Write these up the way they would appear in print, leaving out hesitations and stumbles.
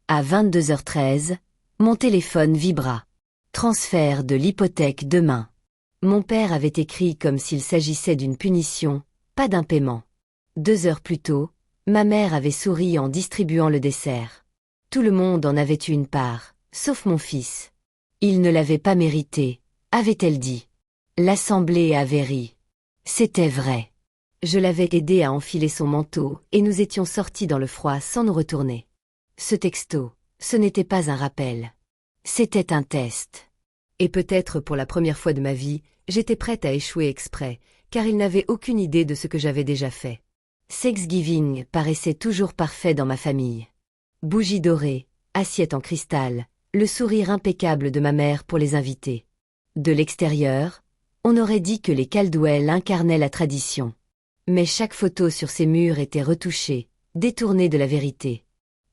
À 22h13, mon téléphone vibra. Transfert de l'hypothèque demain. Mon père avait écrit comme s'il s'agissait d'une punition, pas d'un paiement. 2 heures plus tôt, ma mère avait souri en distribuant le dessert. Tout le monde en avait eu une part, sauf mon fils. Il ne l'avait pas mérité, avait-elle dit. L'assemblée avait ri. C'était vrai. Je l'avais aidé à enfiler son manteau et nous étions sortis dans le froid sans nous retourner. Ce texto, ce n'était pas un rappel. C'était un test. Et peut-être pour la première fois de ma vie, j'étais prête à échouer exprès, car il n'avait aucune idée de ce que j'avais déjà fait. Thanksgiving paraissait toujours parfait dans ma famille. Bougies dorées, assiette en cristal, le sourire impeccable de ma mère pour les invités. De l'extérieur, on aurait dit que les Caldwell incarnaient la tradition. Mais chaque photo sur ces murs était retouchée, détournée de la vérité.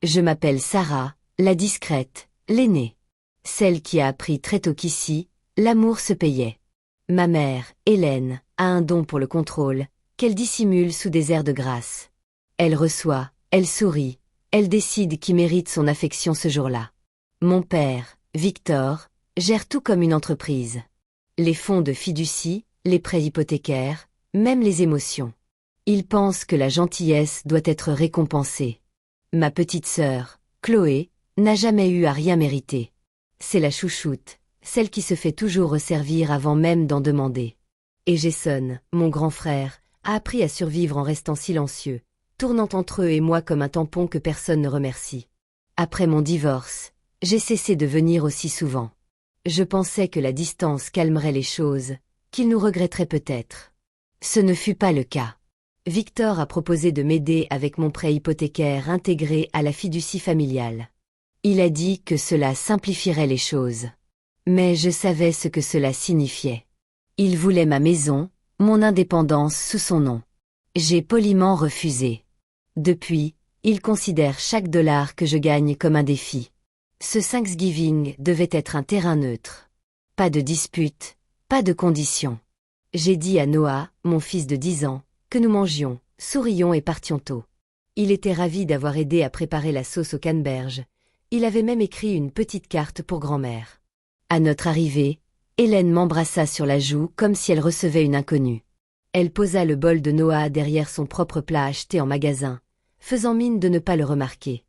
Je m'appelle Sarah, la discrète, l'aînée. Celle qui a appris très tôt qu'ici, l'amour se payait. Ma mère, Hélène, a un don pour le contrôle, qu'elle dissimule sous des airs de grâce. Elle reçoit, elle sourit, elle décide qui mérite son affection ce jour-là. Mon père, Victor, gère tout comme une entreprise. Les fonds de fiducie, les prêts hypothécaires, même les émotions. Il pense que la gentillesse doit être récompensée. Ma petite sœur, Chloé, n'a jamais eu à rien mériter. C'est la chouchoute, celle qui se fait toujours resservir avant même d'en demander. Et Jason, mon grand frère, a appris à survivre en restant silencieux, tournant entre eux et moi comme un tampon que personne ne remercie. Après mon divorce, j'ai cessé de venir aussi souvent. Je pensais que la distance calmerait les choses, qu'il nous regretterait peut-être. Ce ne fut pas le cas. Victor a proposé de m'aider avec mon prêt hypothécaire intégré à la fiducie familiale. Il a dit que cela simplifierait les choses. Mais je savais ce que cela signifiait. Il voulait ma maison, mon indépendance sous son nom. J'ai poliment refusé. Depuis, il considère chaque dollar que je gagne comme un défi. Ce Thanksgiving devait être un terrain neutre. Pas de dispute, pas de conditions. J'ai dit à Noah, mon fils de 10 ans, que nous mangions, sourions et partions tôt. Il était ravi d'avoir aidé à préparer la sauce au canneberge. Il avait même écrit une petite carte pour grand-mère. À notre arrivée, Hélène m'embrassa sur la joue comme si elle recevait une inconnue. Elle posa le bol de Noah derrière son propre plat acheté en magasin, faisant mine de ne pas le remarquer.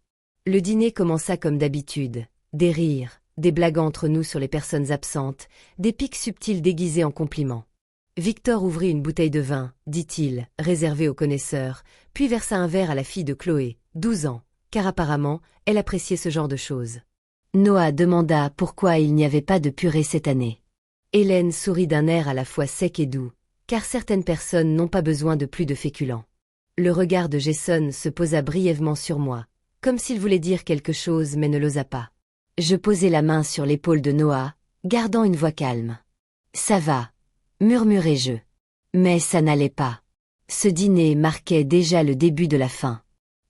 Le dîner commença comme d'habitude, des rires, des blagues entre nous sur les personnes absentes, des pics subtils déguisés en compliments. Victor ouvrit une bouteille de vin, dit-il, réservée aux connaisseurs, puis versa un verre à la fille de Chloé, 12 ans, car apparemment, elle appréciait ce genre de choses. Noah demanda pourquoi il n'y avait pas de purée cette année. Hélène sourit d'un air à la fois sec et doux, car certaines personnes n'ont pas besoin de plus de féculents. Le regard de Jason se posa brièvement sur moi, comme s'il voulait dire quelque chose mais ne l'osa pas. Je posai la main sur l'épaule de Noah, gardant une voix calme. « Ça va », murmurai-je. Mais ça n'allait pas. Ce dîner marquait déjà le début de la fin.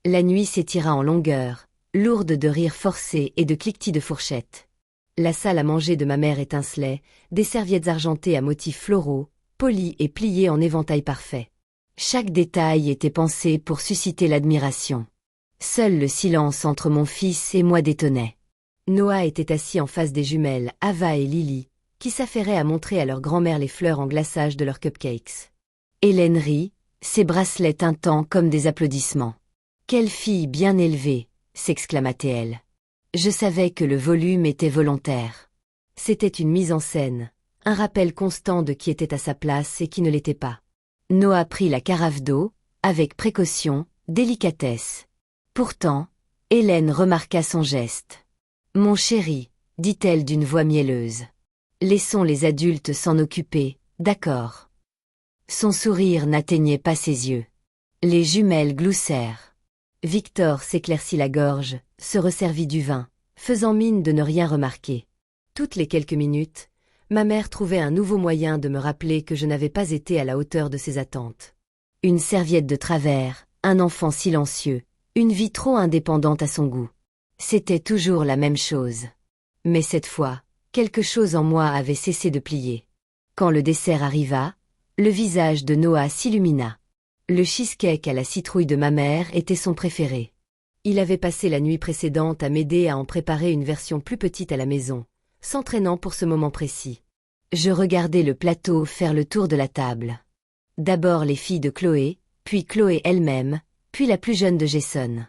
La nuit s'étira en longueur, lourde de rires forcés et de cliquetis de fourchettes. La salle à manger de ma mère étincelait, des serviettes argentées à motifs floraux, polies et pliées en éventail parfait. Chaque détail était pensé pour susciter l'admiration. Seul le silence entre mon fils et moi détonnait. Noah était assis en face des jumelles, Ava et Lily, qui s'affairaient à montrer à leur grand-mère les fleurs en glaçage de leurs cupcakes. Hélène rit, ses bracelets tintant comme des applaudissements. « Quelle fille bien élevée !» s'exclama-t-elle. Je savais que le volume était volontaire. C'était une mise en scène, un rappel constant de qui était à sa place et qui ne l'était pas. Noah prit la carafe d'eau, avec précaution, délicatesse. Pourtant, Hélène remarqua son geste. « Mon chéri », dit-elle d'une voix mielleuse. « Laissons les adultes s'en occuper, d'accord ?» Son sourire n'atteignait pas ses yeux. Les jumelles gloussèrent. Victor s'éclaircit la gorge, se resservit du vin, faisant mine de ne rien remarquer. Toutes les quelques minutes, ma mère trouvait un nouveau moyen de me rappeler que je n'avais pas été à la hauteur de ses attentes. Une serviette de travers, un enfant silencieux, une vie trop indépendante à son goût. C'était toujours la même chose. Mais cette fois, quelque chose en moi avait cessé de plier. Quand le dessert arriva, le visage de Noah s'illumina. Le cheesecake à la citrouille de ma mère était son préféré. Il avait passé la nuit précédente à m'aider à en préparer une version plus petite à la maison, s'entraînant pour ce moment précis. Je regardais le plateau faire le tour de la table. D'abord les filles de Chloé, puis Chloé elle-même, puis la plus jeune de Jason.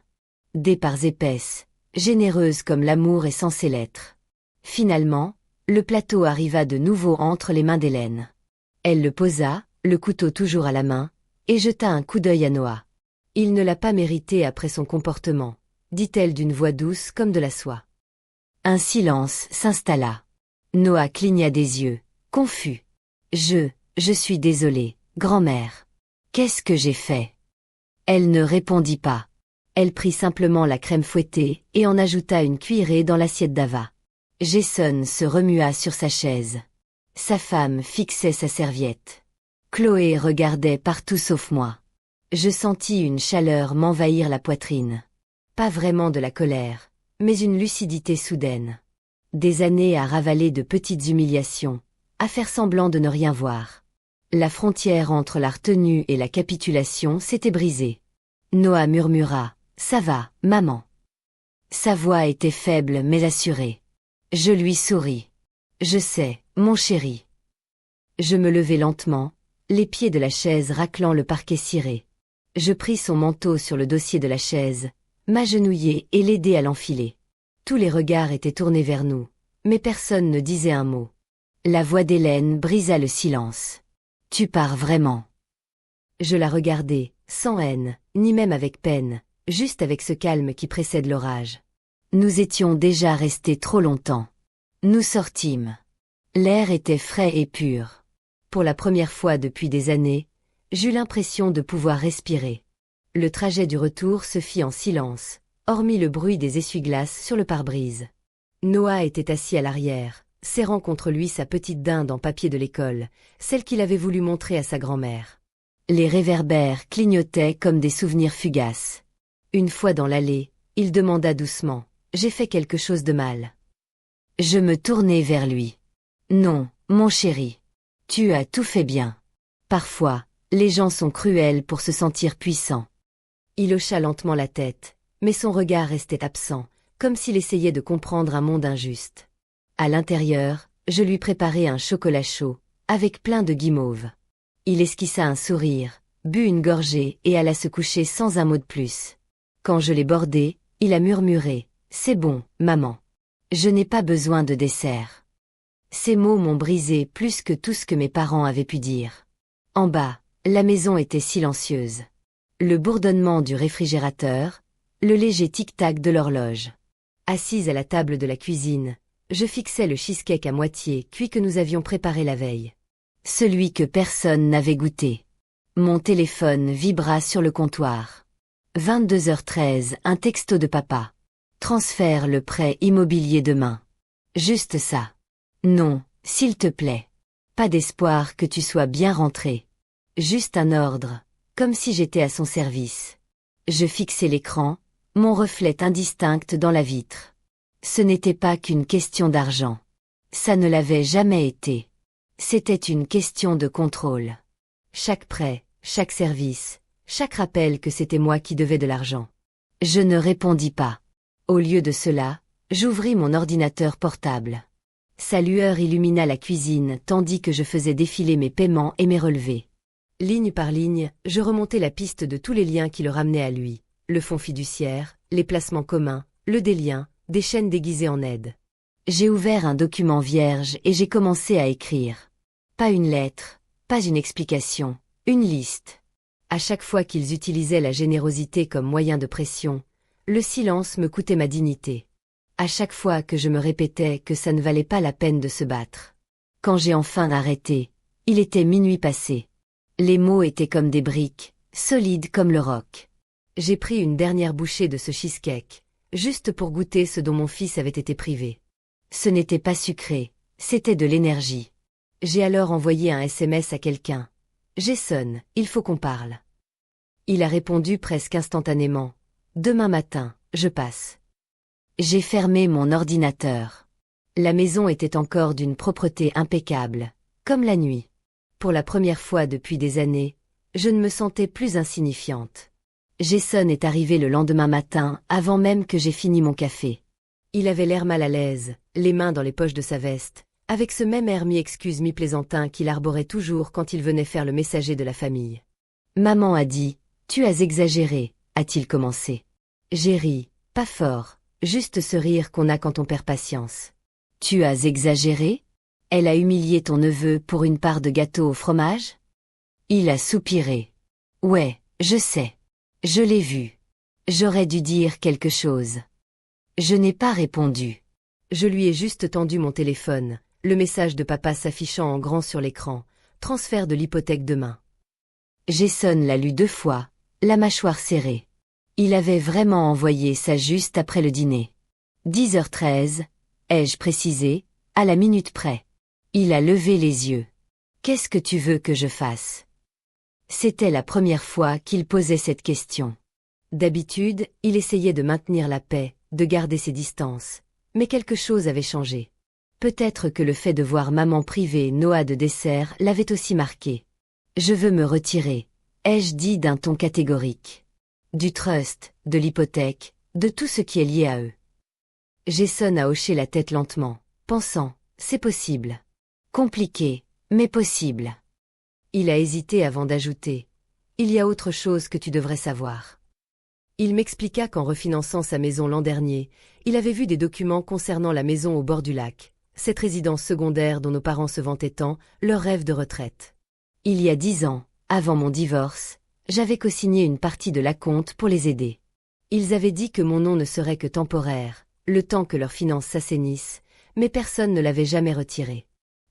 Des parts épaisses, généreuses comme l'amour est censé l'être. Finalement, le plateau arriva de nouveau entre les mains d'Hélène. Elle le posa, le couteau toujours à la main, et jeta un coup d'œil à Noah. Il ne l'a pas mérité après son comportement, dit-elle d'une voix douce comme de la soie. Un silence s'installa. Noah cligna des yeux, confus. Je suis désolée, grand-mère. Qu'est-ce que j'ai fait? Elle ne répondit pas. Elle prit simplement la crème fouettée et en ajouta une cuillerée dans l'assiette d'Ava. Jason se remua sur sa chaise. Sa femme fixait sa serviette. Chloé regardait partout sauf moi. Je sentis une chaleur m'envahir la poitrine. Pas vraiment de la colère, mais une lucidité soudaine. Des années à ravaler de petites humiliations, à faire semblant de ne rien voir. La frontière entre la retenue et la capitulation s'était brisée. Noah murmura, « Ça va, maman. » Sa voix était faible mais assurée. Je lui souris. « Je sais, mon chéri. » Je me levai lentement, les pieds de la chaise raclant le parquet ciré. Je pris son manteau sur le dossier de la chaise, m'agenouillai et l'aidai à l'enfiler. Tous les regards étaient tournés vers nous, mais personne ne disait un mot. La voix d'Hélène brisa le silence. « Tu pars vraiment ?» Je la regardai, sans haine, ni même avec peine, juste avec ce calme qui précède l'orage. Nous étions déjà restés trop longtemps. Nous sortîmes. L'air était frais et pur. Pour la première fois depuis des années, j'eus l'impression de pouvoir respirer. Le trajet du retour se fit en silence, hormis le bruit des essuie-glaces sur le pare-brise. Noah était assis à l'arrière, serrant contre lui sa petite dinde en papier de l'école, celle qu'il avait voulu montrer à sa grand-mère. Les réverbères clignotaient comme des souvenirs fugaces. Une fois dans l'allée, il demanda doucement, « J'ai fait quelque chose de mal ?» Je me tournai vers lui. « Non, mon chéri. Tu as tout fait bien. Parfois, les gens sont cruels pour se sentir puissants. » Il hocha lentement la tête, mais son regard restait absent, comme s'il essayait de comprendre un monde injuste. À l'intérieur, je lui préparai un chocolat chaud, avec plein de guimauve. Il esquissa un sourire, but une gorgée et alla se coucher sans un mot de plus. Quand je l'ai bordé, il a murmuré, « C'est bon, maman. Je n'ai pas besoin de dessert. » Ces mots m'ont brisé plus que tout ce que mes parents avaient pu dire. En bas, la maison était silencieuse. Le bourdonnement du réfrigérateur, le léger tic-tac de l'horloge. Assise à la table de la cuisine, je fixais le cheesecake à moitié cuit que nous avions préparé la veille. Celui que personne n'avait goûté. Mon téléphone vibra sur le comptoir. 22h13, un texto de papa. Transfère le prêt immobilier demain. Juste ça. Non, s'il te plaît. Pas d'espoir que tu sois bien rentré. Juste un ordre, comme si j'étais à son service. Je fixai l'écran, mon reflet indistinct dans la vitre. Ce n'était pas qu'une question d'argent. Ça ne l'avait jamais été. C'était une question de contrôle. Chaque prêt, chaque service, chaque rappel que c'était moi qui devais de l'argent. Je ne répondis pas. Au lieu de cela, j'ouvris mon ordinateur portable. Sa lueur illumina la cuisine tandis que je faisais défiler mes paiements et mes relevés. Ligne par ligne, je remontais la piste de tous les liens qui le ramenaient à lui. Le fonds fiduciaire, les placements communs, le délien, des chaînes déguisées en aide. J'ai ouvert un document vierge et j'ai commencé à écrire. Pas une lettre, pas une explication, une liste. À chaque fois qu'ils utilisaient la générosité comme moyen de pression, le silence me coûtait ma dignité. À chaque fois que je me répétais que ça ne valait pas la peine de se battre. Quand j'ai enfin arrêté, il était minuit passé. Les mots étaient comme des briques, solides comme le roc. J'ai pris une dernière bouchée de ce cheesecake, juste pour goûter ce dont mon fils avait été privé. Ce n'était pas sucré, c'était de l'énergie. J'ai alors envoyé un SMS à quelqu'un. « Jason, il faut qu'on parle. » Il a répondu presque instantanément. « Demain matin, je passe. » J'ai fermé mon ordinateur. La maison était encore d'une propreté impeccable, comme la nuit. Pour la première fois depuis des années, je ne me sentais plus insignifiante. Jason est arrivé le lendemain matin, avant même que j'aie fini mon café. Il avait l'air mal à l'aise, les mains dans les poches de sa veste, avec ce même air mi-excuse mi-plaisantin qu'il arborait toujours quand il venait faire le messager de la famille. Maman a dit, « Tu as exagéré », a-t-il commencé. J'ai ri, pas fort, juste ce rire qu'on a quand on perd patience. « Tu as exagéré ?» Elle a humilié ton neveu pour une part de gâteau au fromage? Il a soupiré. « Ouais, je sais. Je l'ai vu. J'aurais dû dire quelque chose. » Je n'ai pas répondu. Je lui ai juste tendu mon téléphone, le message de papa s'affichant en grand sur l'écran, transfert de l'hypothèque demain. Jason l'a lu 2 fois, la mâchoire serrée. Il avait vraiment envoyé ça juste après le dîner. 10h13, ai-je précisé, à la minute près. Il a levé les yeux. Qu'est-ce que tu veux que je fasse? C'était la première fois qu'il posait cette question. D'habitude, il essayait de maintenir la paix, de garder ses distances. Mais quelque chose avait changé. Peut-être que le fait de voir maman priver Noah de dessert l'avait aussi marqué. Je veux me retirer, ai-je dit d'un ton catégorique. Du trust, de l'hypothèque, de tout ce qui est lié à eux. Jason a hoché la tête lentement, pensant, c'est possible. Compliqué, mais possible. Il a hésité avant d'ajouter. Il y a autre chose que tu devrais savoir. Il m'expliqua qu'en refinançant sa maison l'an dernier, il avait vu des documents concernant la maison au bord du lac, cette résidence secondaire dont nos parents se vantaient tant, leur rêve de retraite. Il y a 10 ans, avant mon divorce, j'avais co-signé une partie de l'acompte pour les aider. Ils avaient dit que mon nom ne serait que temporaire, le temps que leurs finances s'assainissent, mais personne ne l'avait jamais retiré.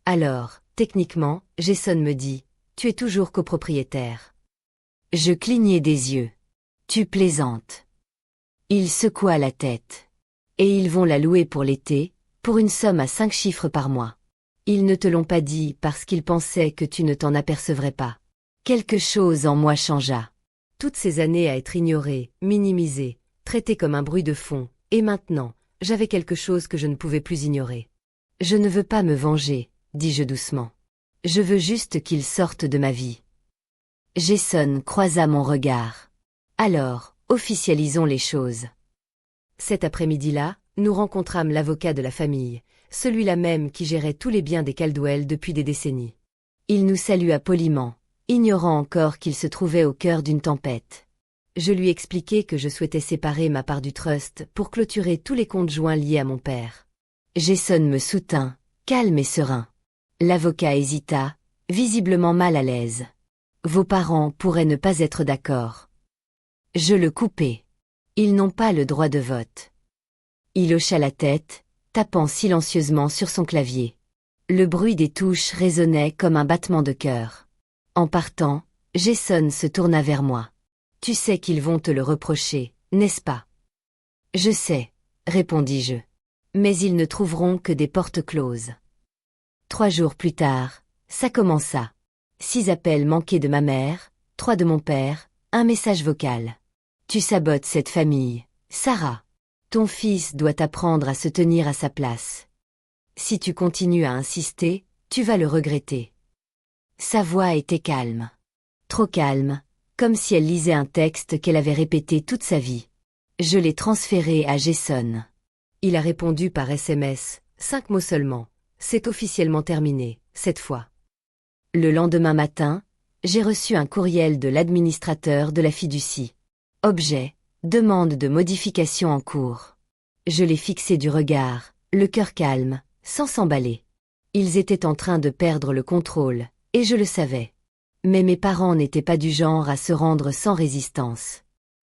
Alors, techniquement, Jason me dit, « Tu es toujours copropriétaire. » Je clignai des yeux. « Tu plaisantes. » Il secoua la tête. « Et ils vont la louer pour l'été, pour une somme à 5 chiffres par mois. Ils ne te l'ont pas dit parce qu'ils pensaient que tu ne t'en apercevrais pas. » Quelque chose en moi changea. Toutes ces années à être ignorée, minimisée, traitée comme un bruit de fond, et maintenant, j'avais quelque chose que je ne pouvais plus ignorer. « Je ne veux pas me venger, » dis-je doucement. « Je veux juste qu'ils sortent de ma vie. » Jason croisa mon regard. « Alors, officialisons les choses. » Cet après-midi-là, nous rencontrâmes l'avocat de la famille, celui-là même qui gérait tous les biens des Caldwell depuis des décennies. Il nous salua poliment, ignorant encore qu'il se trouvait au cœur d'une tempête. Je lui expliquai que je souhaitais séparer ma part du trust pour clôturer tous les comptes joints liés à mon père. Jason me soutint, calme et serein. L'avocat hésita, visiblement mal à l'aise. Vos parents pourraient ne pas être d'accord. Je le coupai. Ils n'ont pas le droit de vote. Il hocha la tête, tapant silencieusement sur son clavier. Le bruit des touches résonnait comme un battement de cœur. En partant, Jason se tourna vers moi. « Tu sais qu'ils vont te le reprocher, n'est-ce pas? » « Je sais, » répondis-je. « Mais ils ne trouveront que des portes closes. » 3 jours plus tard, ça commença. 6 appels manqués de ma mère, 3 de mon père, un message vocal. « Tu sabotes cette famille, Sarah. Ton fils doit apprendre à se tenir à sa place. Si tu continues à insister, tu vas le regretter. » Sa voix était calme. Trop calme, comme si elle lisait un texte qu'elle avait répété toute sa vie. Je l'ai transféré à Jason. Il a répondu par SMS, 5 mots seulement. C'est officiellement terminé, cette fois. Le lendemain matin, j'ai reçu un courriel de l'administrateur de la fiducie. Objet, demande de modification en cours. Je l'ai fixé du regard, le cœur calme, sans s'emballer. Ils étaient en train de perdre le contrôle, et je le savais. Mais mes parents n'étaient pas du genre à se rendre sans résistance.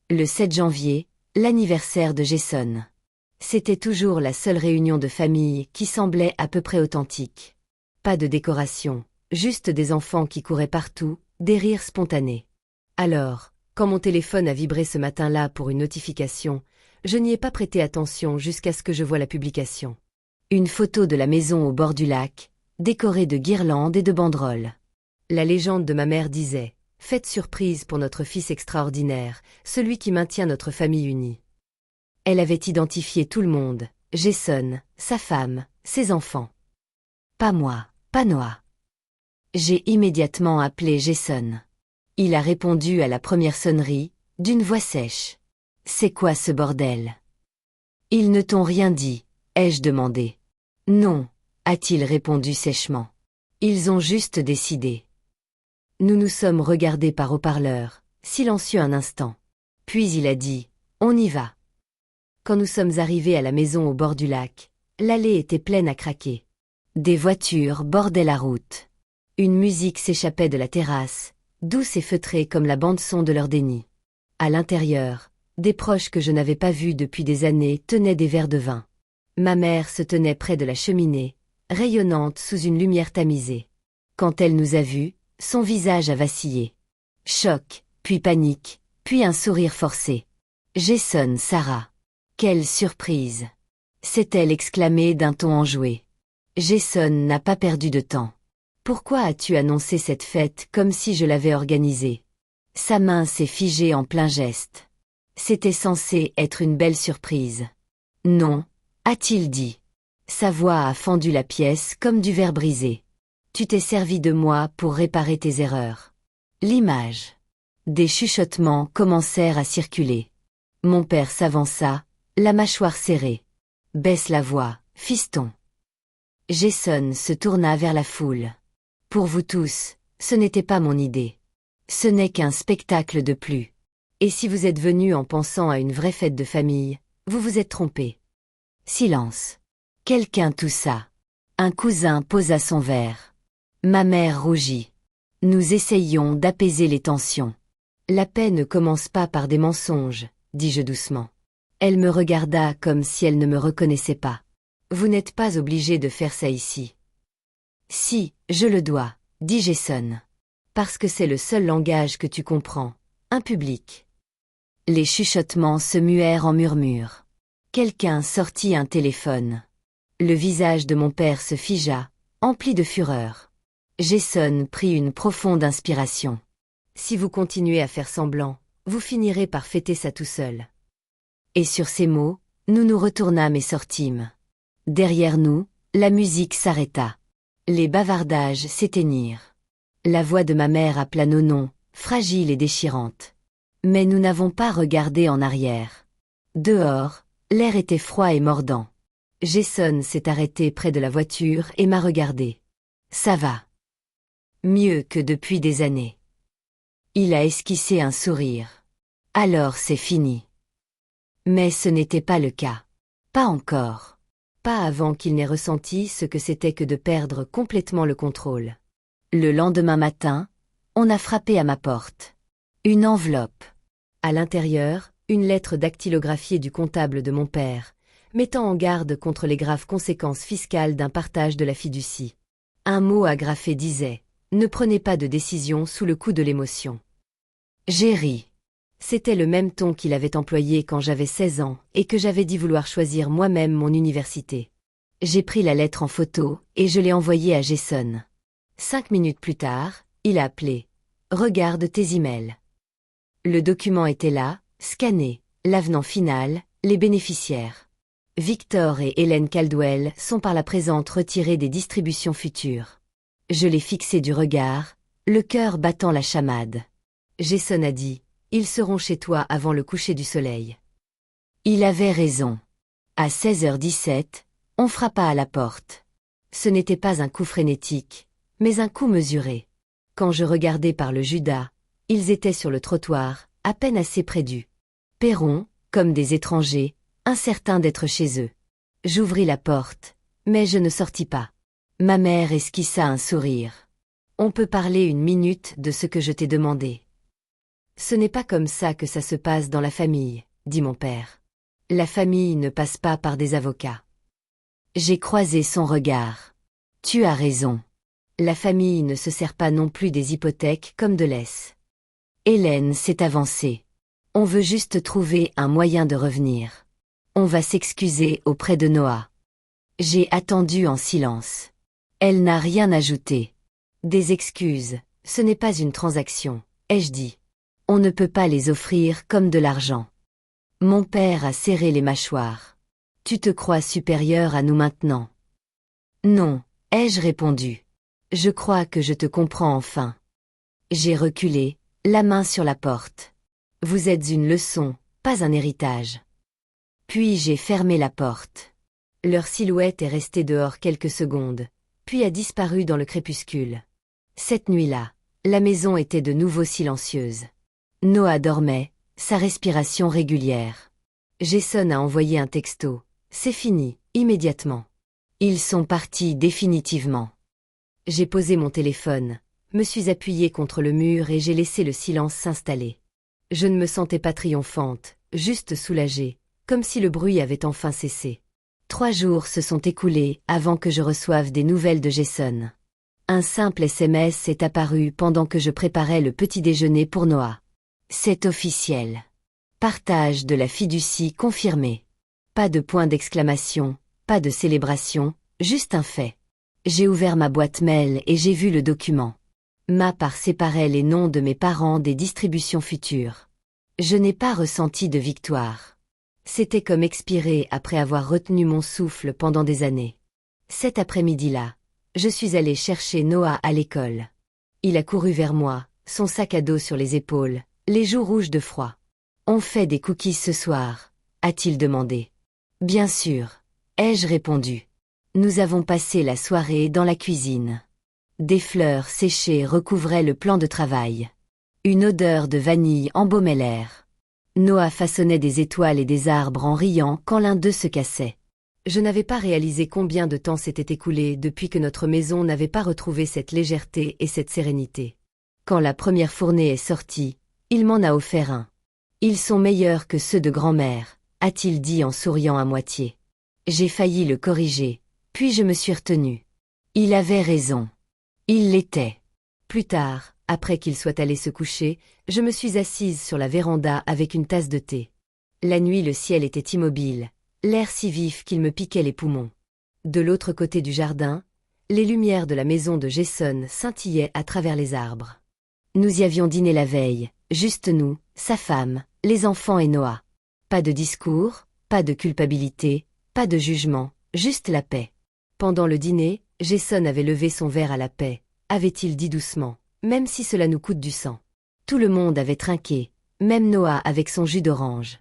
Le 7 janvier, l'anniversaire de Jason. C'était toujours la seule réunion de famille qui semblait à peu près authentique. Pas de décoration, juste des enfants qui couraient partout, des rires spontanés. Alors, quand mon téléphone a vibré ce matin-là pour une notification, je n'y ai pas prêté attention jusqu'à ce que je voie la publication. Une photo de la maison au bord du lac, décorée de guirlandes et de banderoles. La légende de ma mère disait « Fête surprise pour notre fils extraordinaire, celui qui maintient notre famille unie. » Elle avait identifié tout le monde, Jason, sa femme, ses enfants. Pas moi, pas Noah. J'ai immédiatement appelé Jason. Il a répondu à la première sonnerie, d'une voix sèche. C'est quoi ce bordel? Ils ne t'ont rien dit, ai-je demandé. Non, a-t-il répondu sèchement. Ils ont juste décidé. Nous nous sommes regardés par haut-parleur, silencieux un instant. Puis il a dit, on y va. Quand nous sommes arrivés à la maison au bord du lac, l'allée était pleine à craquer. Des voitures bordaient la route. Une musique s'échappait de la terrasse, douce et feutrée comme la bande-son de leur déni. À l'intérieur, des proches que je n'avais pas vus depuis des années tenaient des verres de vin. Ma mère se tenait près de la cheminée, rayonnante sous une lumière tamisée. Quand elle nous a vus, son visage a vacillé. Choc, puis panique, puis un sourire forcé. « Jason, Sarah. Quelle surprise !» s'est-elle exclamée d'un ton enjoué. Jason n'a pas perdu de temps. Pourquoi as-tu annoncé cette fête comme si je l'avais organisée? Sa main s'est figée en plein geste. C'était censé être une belle surprise. Non, a-t-il dit. Sa voix a fendu la pièce comme du verre brisé. Tu t'es servi de moi pour réparer tes erreurs. L'image. Des chuchotements commencèrent à circuler. Mon père s'avança, la mâchoire serrée. Baisse la voix, fiston. Jason se tourna vers la foule. Pour vous tous, ce n'était pas mon idée. Ce n'est qu'un spectacle de plus. Et si vous êtes venus en pensant à une vraie fête de famille, vous vous êtes trompés. Silence. Quelqu'un toussa. Un cousin posa son verre. Ma mère rougit. Nous essayions d'apaiser les tensions. La paix ne commence pas par des mensonges, dis-je doucement. Elle me regarda comme si elle ne me reconnaissait pas. Vous n'êtes pas obligé de faire ça ici. Si, je le dois, dit Jason. Parce que c'est le seul langage que tu comprends, un public. Les chuchotements se muèrent en murmures. Quelqu'un sortit un téléphone. Le visage de mon père se figea, empli de fureur. Jason prit une profonde inspiration. Si vous continuez à faire semblant, vous finirez par fêter ça tout seul. Et sur ces mots, nous nous retournâmes et sortîmes. Derrière nous, la musique s'arrêta. Les bavardages s'éteignirent. La voix de ma mère appela nos noms, fragile et déchirante. Mais nous n'avons pas regardé en arrière. Dehors, l'air était froid et mordant. Jason s'est arrêté près de la voiture et m'a regardé. Ça va. Mieux que depuis des années. Il a esquissé un sourire. Alors c'est fini. Mais ce n'était pas le cas. Pas encore. Pas avant qu'il n'ait ressenti ce que c'était que de perdre complètement le contrôle. Le lendemain matin, on a frappé à ma porte. Une enveloppe. À l'intérieur, une lettre dactylographiée du comptable de mon père, mettant en garde contre les graves conséquences fiscales d'un partage de la fiducie. Un mot agrafé disait « Ne prenez pas de décision sous le coup de l'émotion ». J'ai ri. C'était le même ton qu'il avait employé quand j'avais 16 ans et que j'avais dit vouloir choisir moi-même mon université. J'ai pris la lettre en photo et je l'ai envoyée à Jason. 5 minutes plus tard, il a appelé. « Regarde tes emails. » Le document était là, scanné, l'avenant final, les bénéficiaires. Victor et Hélène Caldwell sont par la présente retirés des distributions futures. Je l'ai fixé du regard, le cœur battant la chamade. Jason a dit, ils seront chez toi avant le coucher du soleil. Il avait raison. À 16h17, on frappa à la porte. Ce n'était pas un coup frénétique, mais un coup mesuré. Quand je regardais par le Judas, ils étaient sur le trottoir, à peine assez près du perron, comme des étrangers, incertains d'être chez eux. J'ouvris la porte, mais je ne sortis pas. Ma mère esquissa un sourire. On peut parler une minute de ce que je t'ai demandé. Ce n'est pas comme ça que ça se passe dans la famille, dit mon père. La famille ne passe pas par des avocats. J'ai croisé son regard. Tu as raison. La famille ne se sert pas non plus des hypothèques comme de laisse. Hélène s'est avancée. On veut juste trouver un moyen de revenir. On va s'excuser auprès de Noah. J'ai attendu en silence. Elle n'a rien ajouté. Des excuses, ce n'est pas une transaction, ai-je dit. On ne peut pas les offrir comme de l'argent. Mon père a serré les mâchoires. Tu te crois supérieur à nous maintenant? Non, ai-je répondu. Je crois que je te comprends enfin. J'ai reculé, la main sur la porte. Vous êtes une leçon, pas un héritage. Puis j'ai fermé la porte. Leur silhouette est restée dehors quelques secondes, puis a disparu dans le crépuscule. Cette nuit-là, la maison était de nouveau silencieuse. Noah dormait, sa respiration régulière. Jason a envoyé un texto. C'est fini, immédiatement. Ils sont partis définitivement. J'ai posé mon téléphone, me suis appuyée contre le mur et j'ai laissé le silence s'installer. Je ne me sentais pas triomphante, juste soulagée, comme si le bruit avait enfin cessé. 3 jours se sont écoulés avant que je reçoive des nouvelles de Jason. Un simple SMS est apparu pendant que je préparais le petit déjeuner pour Noah. C'est officiel. Partage de la fiducie confirmé. Pas de point d'exclamation, pas de célébration, juste un fait. J'ai ouvert ma boîte mail et j'ai vu le document. Ma part séparait les noms de mes parents des distributions futures. Je n'ai pas ressenti de victoire. C'était comme expirer après avoir retenu mon souffle pendant des années. Cet après-midi-là, je suis allée chercher Noah à l'école. Il a couru vers moi, son sac à dos sur les épaules, les joues rouges de froid. « On fait des cookies ce soir ?» a-t-il demandé. « Bien sûr », ai-je répondu. Nous avons passé la soirée dans la cuisine. Des fleurs séchées recouvraient le plan de travail. Une odeur de vanille embaumait l'air. Noah façonnait des étoiles et des arbres en riant quand l'un d'eux se cassait. Je n'avais pas réalisé combien de temps s'était écoulé depuis que notre maison n'avait pas retrouvé cette légèreté et cette sérénité. Quand la première fournée est sortie, il m'en a offert un. Ils sont meilleurs que ceux de grand-mère, a-t-il dit en souriant à moitié. J'ai failli le corriger, puis je me suis retenue. Il avait raison. Il l'était. Plus tard, après qu'il soit allé se coucher, je me suis assise sur la véranda avec une tasse de thé. La nuit, le ciel était immobile, l'air si vif qu'il me piquait les poumons. De l'autre côté du jardin, les lumières de la maison de Jason scintillaient à travers les arbres. Nous y avions dîné la veille, juste nous, sa femme, les enfants et Noah. Pas de discours, pas de culpabilité, pas de jugement, juste la paix. Pendant le dîner, Jason avait levé son verre à la paix, avait-il dit doucement, même si cela nous coûte du sang. Tout le monde avait trinqué, même Noah avec son jus d'orange.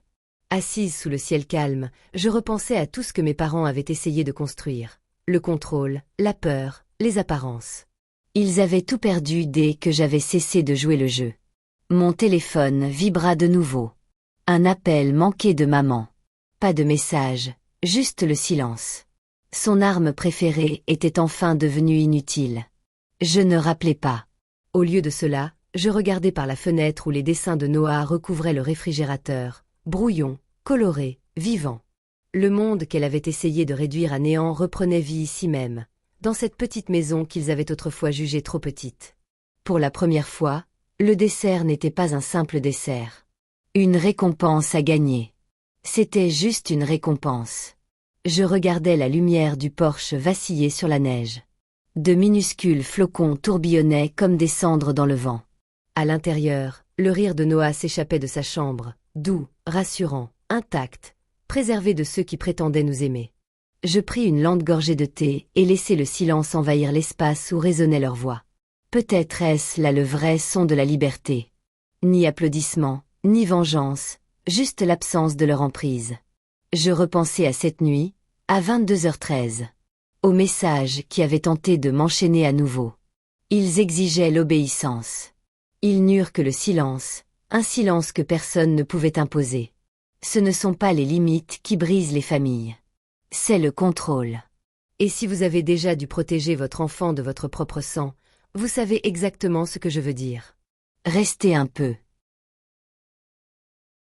Assise sous le ciel calme, je repensais à tout ce que mes parents avaient essayé de construire. Le contrôle, la peur, les apparences. Ils avaient tout perdu dès que j'avais cessé de jouer le jeu. Mon téléphone vibra de nouveau. Un appel manqué de maman. Pas de message, juste le silence. Son arme préférée était enfin devenue inutile. Je ne rappelais pas. Au lieu de cela, je regardais par la fenêtre où les dessins de Noah recouvraient le réfrigérateur, brouillon, coloré, vivant. Le monde qu'elle avait essayé de réduire à néant reprenait vie ici même, dans cette petite maison qu'ils avaient autrefois jugée trop petite. Pour la première fois, le dessert n'était pas un simple dessert. Une récompense à gagner. C'était juste une récompense. Je regardais la lumière du porche vaciller sur la neige. De minuscules flocons tourbillonnaient comme des cendres dans le vent. À l'intérieur, le rire de Noah s'échappait de sa chambre, doux, rassurant, intact, préservé de ceux qui prétendaient nous aimer. Je pris une lente gorgée de thé et laissai le silence envahir l'espace où résonnait leur voix. Peut-être est-ce là le vrai son de la liberté. Ni applaudissements, ni vengeance, juste l'absence de leur emprise. Je repensais à cette nuit, à 22h13. Aux messages qui avaient tenté de m'enchaîner à nouveau. Ils exigeaient l'obéissance. Ils n'eurent que le silence, un silence que personne ne pouvait imposer. Ce ne sont pas les limites qui brisent les familles. C'est le contrôle. Et si vous avez déjà dû protéger votre enfant de votre propre sang, vous savez exactement ce que je veux dire. Restez un peu.